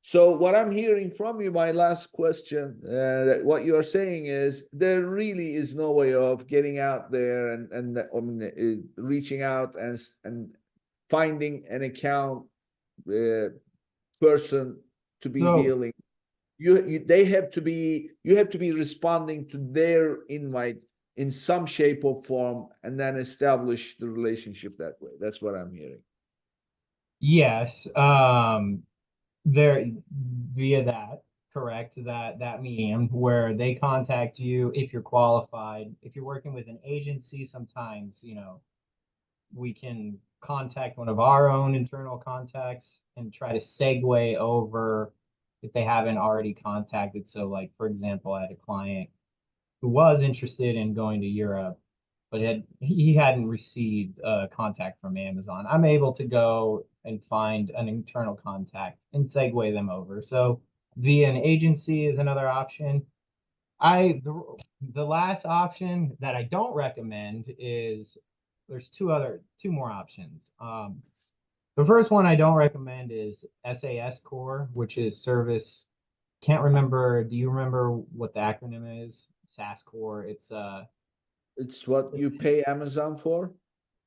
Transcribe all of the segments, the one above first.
So what I'm hearing from you, my last question, that what you are saying is there really is no way of getting out there and I mean, reaching out and finding an account uh, person to be So dealing. They have to be, you have to be responding to their invite in some shape or form, and then establish the relationship that way. That's what I'm hearing. yes, there via that, correct, that medium where they contact you if you're qualified. If you're working with an agency, sometimes, we can contact one of our own internal contacts and try to segue over if they haven't already contacted. So, like, for example, I had a client who was interested in going to Europe, but he hadn't received contact from Amazon. I'm able to go and find an internal contact and segue them over. So via an agency is another option. The last option that I don't recommend is there's two more options. The first one I don't recommend is SAS Core, which is service. Can't remember. Do you remember what the acronym is? SAS Core. It's what It's you pay Amazon for,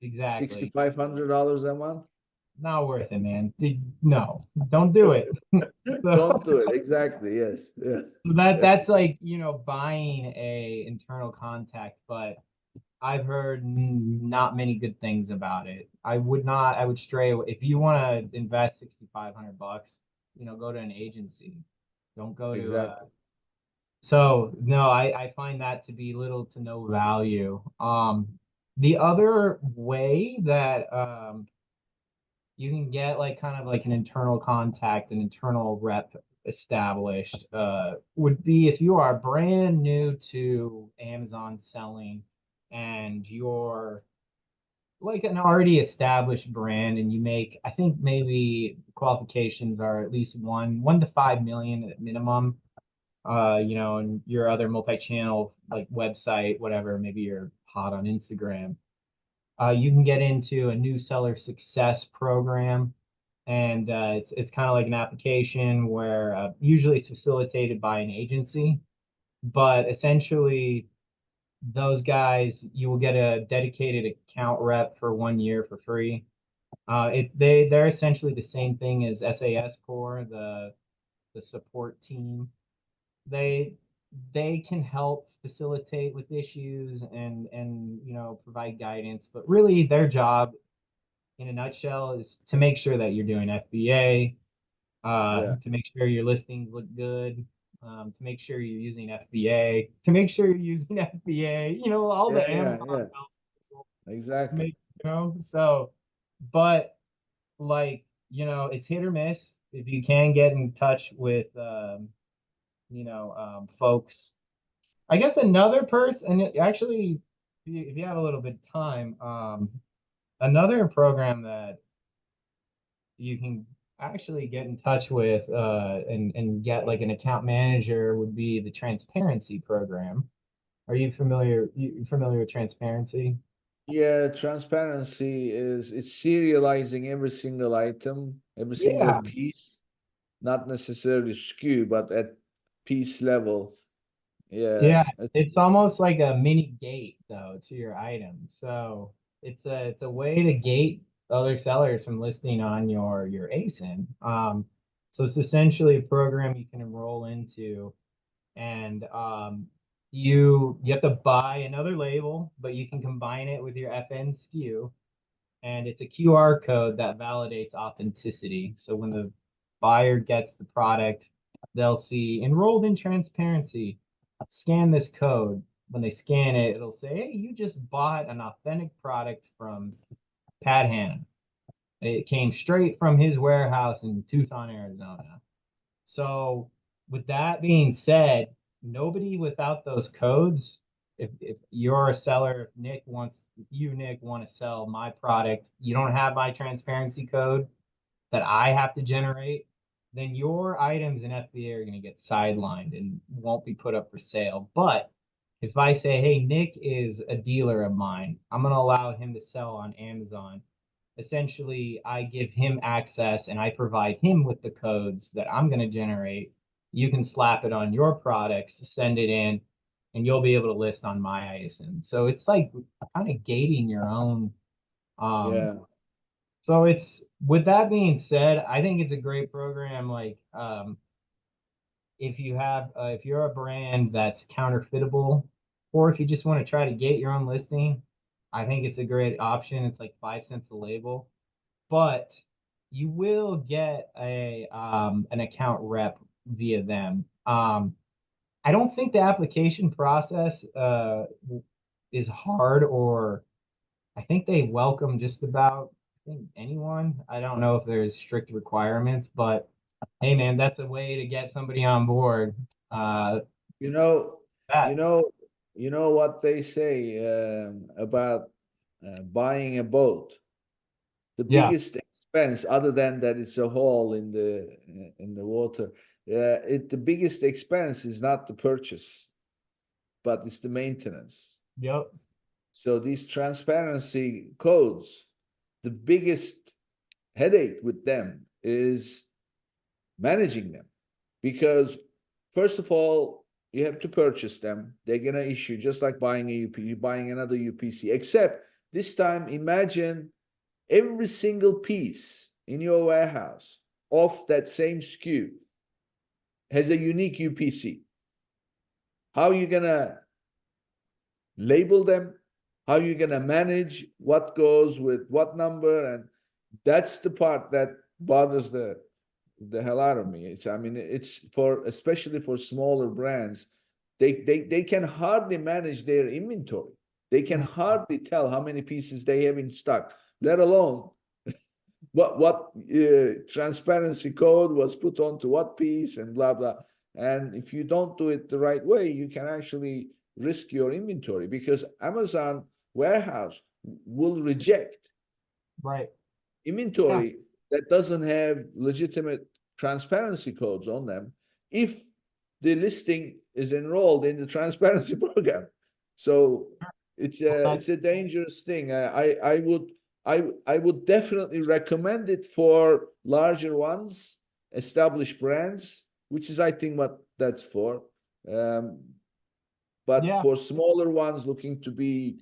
exactly $6,500 a month. not worth it, man. No, don't do it. Don't So do it. Exactly. Yes. Yes. that's like, buying a internal contact, but I've heard not many good things about it. I would stray away. If you want to invest 6,500 bucks, go to an agency. Don't go to Exactly. so no, I find that to be little to no value. The other way that you can get like kind of like an internal contact, an internal rep established, would be if you are brand new to Amazon selling and you're like an already established brand and you make, I think maybe qualifications are at least 1 to 5 million at minimum. And your other multi-channel like website, whatever, maybe you're hot on Instagram. You can get into a new seller success program, and it's kind of like an application where usually it's facilitated by an agency, but essentially those guys, you will get a dedicated account rep for 1 year for free. They're essentially the same thing as SAS Core, the support team. They they can help facilitate with issues and provide guidance, but really their job in a nutshell is to make sure that you're doing FBA, Yeah. to make sure your listings look good, to make sure you're using FBA, to make sure you're using FBA, all Yeah. the Yeah. Amazon Yeah. bells and whistles to Exactly. make, so, but like, it's hit or miss. If you can get in touch with, folks, I guess another person, and actually, if you have a little bit of time, another program that you can actually get in touch with and get like an account manager would be the transparency program. Are you familiar with transparency? Yeah. Transparency is it's serializing every single item, every single Yeah. piece, not necessarily SKU, but at piece level. Yeah, Yeah. it's almost like a mini gate though to your item. So it's a way to gate other sellers from listing on your ASIN. So it's essentially a program you can enroll into, and you have to buy another label, but you can combine it with your FN SKU, and it's a QR code that validates authenticity. So when the buyer gets the product, they'll see enrolled in transparency. Scan this code. When they scan it, it'll say, "Hey, you just bought an authentic product from Pat Hanna. It came straight from his warehouse in Tucson, Arizona." So, with that being said, nobody without those codes, if you're a seller, if Nick, want to sell my product, you don't have my transparency code that I have to generate, then your items in FBA are going to get sidelined and won't be put up for sale. But if I say, hey, Nick is a dealer of mine, I'm going to allow him to sell on Amazon. essentially I give him access and I provide him with the codes that I'm going to generate. You can slap it on your products, send it in, and you'll be able to list on my ISIN. So it's like kind of gating your own. Yeah. So it's, with that being said, I think it's a great program. Like, if you have, if you're a brand that's counterfeitable, or if you just want to try to get your own listing, I think it's a great option. It's like 5 cents a label, but you will get a an account rep via them. I don't think the application process is hard, or I think they welcome just about, I think, anyone. I don't know if there's strict requirements, but hey man, that's a way to get somebody on board. Uh You know, you that know, you know what they say about buying a boat. The yeah, biggest expense, other than that it's a hole in the water, the biggest expense is not the purchase, but it's the maintenance. yep, So these transparency codes, the biggest headache with them is managing them, because first of all, you have to purchase them. They're gonna issue just like buying a UP, buying another UPC, except this time imagine every single piece in your warehouse of that same SKU has a unique UPC. How are you gonna label them? How are you gonna manage what goes with what number? And that's the part that bothers the hell out of me. It's, I mean, it's for, especially for smaller brands, they can hardly manage their inventory. They can hardly tell how many pieces they have in stock, let alone what transparency code was put onto what piece and blah blah. And if you don't do it the right way, you can actually risk your inventory, because Amazon warehouse will reject right. Yeah. inventory that doesn't have legitimate transparency codes on them if the listing is enrolled in the transparency program. So But it's a dangerous thing. I would definitely recommend it for larger ones, established brands, which is I think what that's for. Um, but yeah, for smaller ones looking to be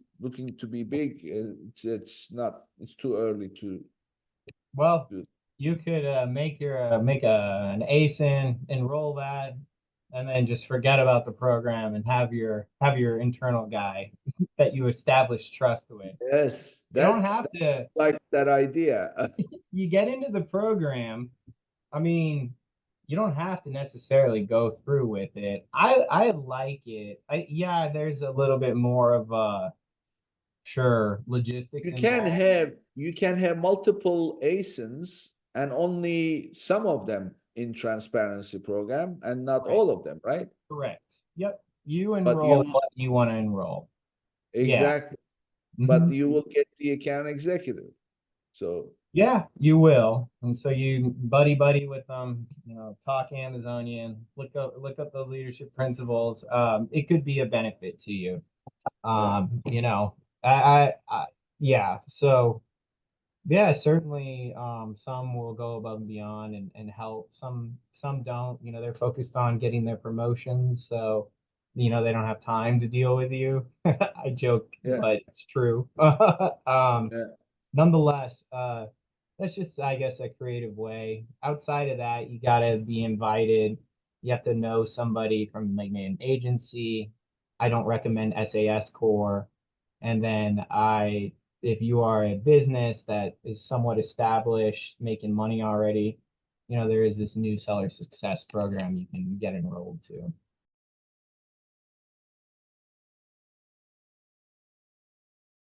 big, it's not, it's too early to well, do. you could make your make a an ASIN, enroll that, and then just forget about the program and have your internal guy that you establish trust with. Yes, You don't that have to, like that idea. you get into the program. I mean, you don't have to necessarily go through with it. I like it. Yeah, there's a little bit more of sure, logistics involved. You can have multiple ASINs and only some of them in transparency program and not Right. all of them, right? Correct. Yep. You But enroll you what you want to enroll. Yeah. exactly, but Hmm. you will get the account executive. So Yeah, you will. And so you buddy with them, talk Amazonian, look up those leadership principles. It could be a benefit to you. yeah, I yeah. So yeah, certainly some will go above and beyond and help. Some don't, they're focused on getting their promotions, so they don't have time to deal with you. I joke, yeah, but it's true. yeah, Nonetheless, that's just, I guess, a creative way. Outside of that, you gotta be invited. You have to know somebody from like an agency. I don't recommend SAS Core. And then if you are a business that is somewhat established, making money already, there is this new seller success program you can get enrolled to.